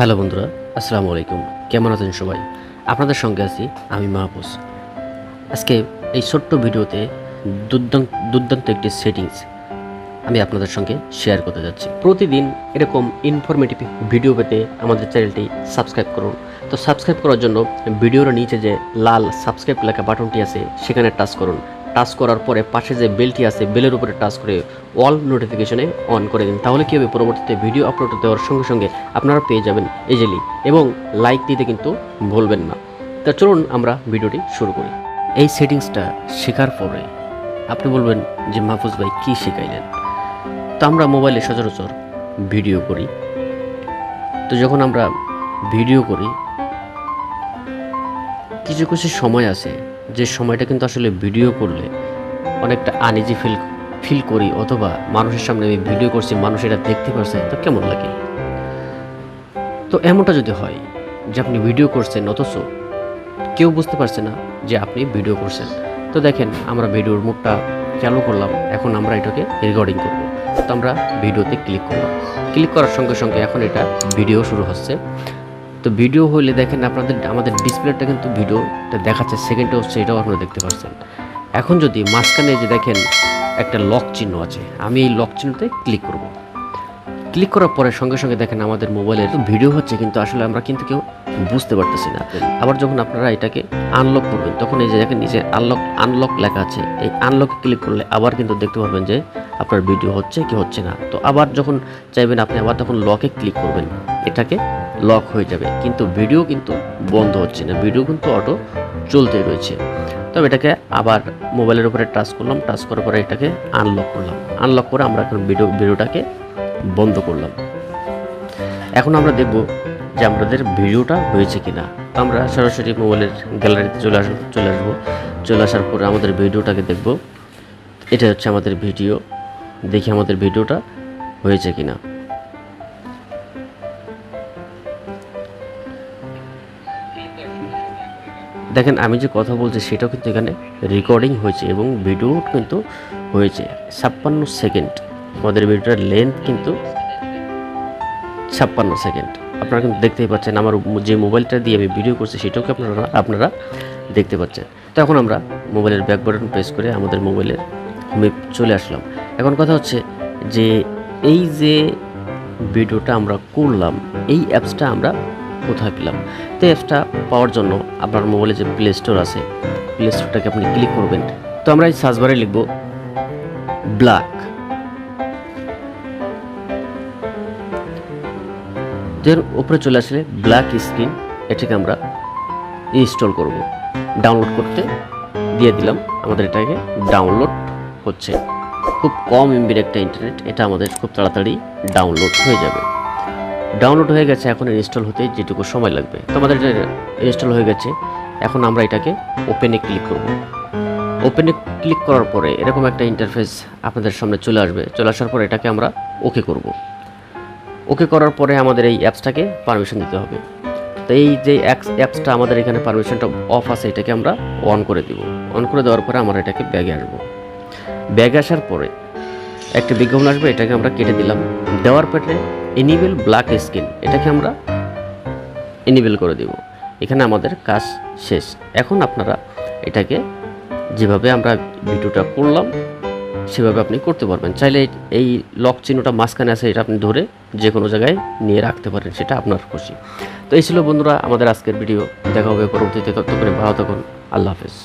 Hello বন্ধুরা, আসসালামু আলাইকুম। কেমন আছেন সবাই? আপনাদের সঙ্গে আছি আমি মাহফুজ। আজকে এই ছোট্ট ভিডিওতে দুর্দান্ত একটি সেটিংস আমি আপনাদের সঙ্গে শেয়ার করতে যাচ্ছি। প্রতিদিন এরকম ইনফরমেটিভ ভিডিও পেতে আমাদের চ্যানেলটি সাবস্ক্রাইব করুন। তো সাবস্ক্রাইব করার জন্য ভিডিওর নিচে যে লাল সাবস্ক্রাইব লেখা বাটনটি আছে সেখানে টাচ করুন। টাচ করার পরে পাশে যে বেলটি আছে বেলের উপরে টাচ করে অল নোটিফিকেশনে অন করে দিন। তাহলে কী হবে, পরবর্তীতে ভিডিও আপলোড দেওয়ার সঙ্গে সঙ্গে আপনারা পেয়ে যাবেন ইজিলি। এবং লাইক দিতে কিন্তু ভুলবেন না। তা চলুন আমরা ভিডিওটি শুরু করি। এই সেটিংসটা শেখার পরে আপনি বলবেন যে মাহফুজ ভাই কী শেখাইলেন। তো আমরা মোবাইলে সচরাচর ভিডিও করি। তো যখন আমরা ভিডিও করি কিছু কিছু সময় আছে যে সময়টা কিন্তু আসলে ভিডিও করলে অনেকটা আনইজি ফিল করি, অথবা মানুষের সামনে আমি ভিডিও করছি, মানুষ এটা দেখতে পারছে, তো কেমন লাগে। তো এমনটা যদি হয় যে আপনি ভিডিও করছেন অথচ কেউ বুঝতে পারছে না যে আপনি ভিডিও করছেন, তো দেখেন আমরা ভিডিওর মুডটা চালু করলাম। এখন আমরা এটাকে রেকর্ডিং করব। তো আমরা ভিডিওতে ক্লিক করলাম। ক্লিক করার সঙ্গে সঙ্গে এখন এটা ভিডিও শুরু হচ্ছে। তো ভিডিও হইলে দেখেন আমাদের ডিসপ্লেটা কিন্তু ভিডিওটা দেখাচ্ছে, সেকেন্ডে হচ্ছে, এটাও আপনারা দেখতে পাচ্ছেন। এখন যদি মাঝখানে যে দেখেন একটা লক চিহ্ন আছে, আমি এই লক চিহ্নতে ক্লিক করব। ক্লিক করার পরে সঙ্গে সঙ্গে দেখেন আমাদের মোবাইলে তো ভিডিও হচ্ছে, কিন্তু আসলে আমরা কিন্তু কেউ বুঝতে পারতেছি না। আবার যখন আপনারা এটাকে আনলক করবেন তখন এই যে দেখেন নিচে আনলক লেখা আছে, এই আনলকে ক্লিক করলে আবার কিন্তু দেখতে পারবেন যে আপনার ভিডিও হচ্ছে কি হচ্ছে না। তো আবার যখন চাইবেন আপনি আবার তখন লকে ক্লিক করবেন, এটাকে লক হয়ে যাবে, কিন্তু ভিডিও কিন্তু বন্ধ হচ্ছে না, ভিডিও কিন্তু অটো চলতেই রয়েছে। তবে এটাকে আবার মোবাইলের উপরে টাচ করলাম, টাচ করার পরে এটাকে আনলক করলাম। আনলক করে আমরা এখন ভিডিওটাকে বন্ধ করলাম। এখন আমরা দেখব যে আমাদের ভিডিওটা হয়েছে কিনা। তো আমরা সরাসরি মোবাইলের গ্যালারিতে চলে আসার পরে আমাদের ভিডিওটাকে দেখব। এটা হচ্ছে আমাদের ভিডিও, দেখি আমাদের ভিডিওটা হয়েছে কিনা। দেখেন আমি যে কথা বলছি সেটাও কিন্তু এখানে রেকর্ডিং হয়েছে এবং ভিডিও কিন্তু হয়েছে 56 সেকেন্ড। আমাদের ভিডিওটার লেন্থ কিন্তু 56 সেকেন্ড। আপনারা কিন্তু দেখতেই পাচ্ছেন, আমার যে মোবাইলটা দিয়ে আমি ভিডিও করছি সেটাও আপনারা দেখতে পাচ্ছেন। তো এখন আমরা মোবাইলের ব্যাক বাটন প্রেস করে আমাদের মোবাইলের হোমে চলে আসলাম। এখন কথা হচ্ছে যে এই যে ভিডিওটা আমরা করলাম, এই অ্যাপসটা আমরা কোথায় পেলাম। তো অ্যাপসটা পাওয়ার জন্য আপনার মোবাইলে যে প্লে স্টোর আছে, প্লে স্টোরটাকে আপনি ক্লিক করবেন। তো আমরা এই সার্চ বারে লিখব ব্ল্যাক। এর উপরে চলে আসলে ব্ল্যাক স্ক্রিন, এটাকে আমরা ইনস্টল করব। ডাউনলোড করতে দিয়ে দিলাম, আমাদের এটাকে ডাউনলোড হচ্ছে। খুব কম এমবির একটা ইন্টারনেট, এটা আমাদের খুব তাড়াতাড়ি ডাউনলোড হয়ে যাবে। ডাউনলোড হয়ে গেছে, এখন ইনস্টল হতে যেটুকু সময় লাগবে। তো আমাদের এটা ইনস্টল হয়ে গেছে। এখন আমরা এটাকে ওপেনে ক্লিক করব। ওপেনে ক্লিক করার পরে এরকম একটা ইন্টারফেস আপনাদের সামনে চলে আসবে। চলে আসার পরে এটাকে আমরা ওকে করব। ওকে করার পরে আমাদের এই অ্যাপসটাকে পারমিশন দিতে হবে। তো এই যে অ্যাপসটা আমাদের এখানে পারমিশনটা অফ আছে, এটাকে আমরা অন করে দিব। অন করে দেওয়ার পরে আমরা এটাকে ব্যাগে আসবো। ব্যাগে আসার পরে একটা বিজ্ঞাপন আসবে, এটাকে আমরা কেটে দিলাম। দেওয়ার পরে এনেবল ব্ল্যাক স্ক্রিন, এটাকে আমরা এনেবল করে দিব। এখানে আমাদের কাজ শেষ। এখন আপনারা এটাকে যেভাবে আমরা ভিডিওটা করলাম সেভাবে আপনি করতে পারবেন। চাইলে এই লক চিহ্নটা মাঝখানে আছে, এটা আপনি ধরে যে কোনো জায়গায় নিয়ে রাখতে পারেন, সেটা আপনার খুশি। তো এই ছিল বন্ধুরা আমাদের আজকের ভিডিও। দেখা হবে পরবর্তীতে। ততক্ষণে ভালো থাকুন। আল্লাহ হাফেজ।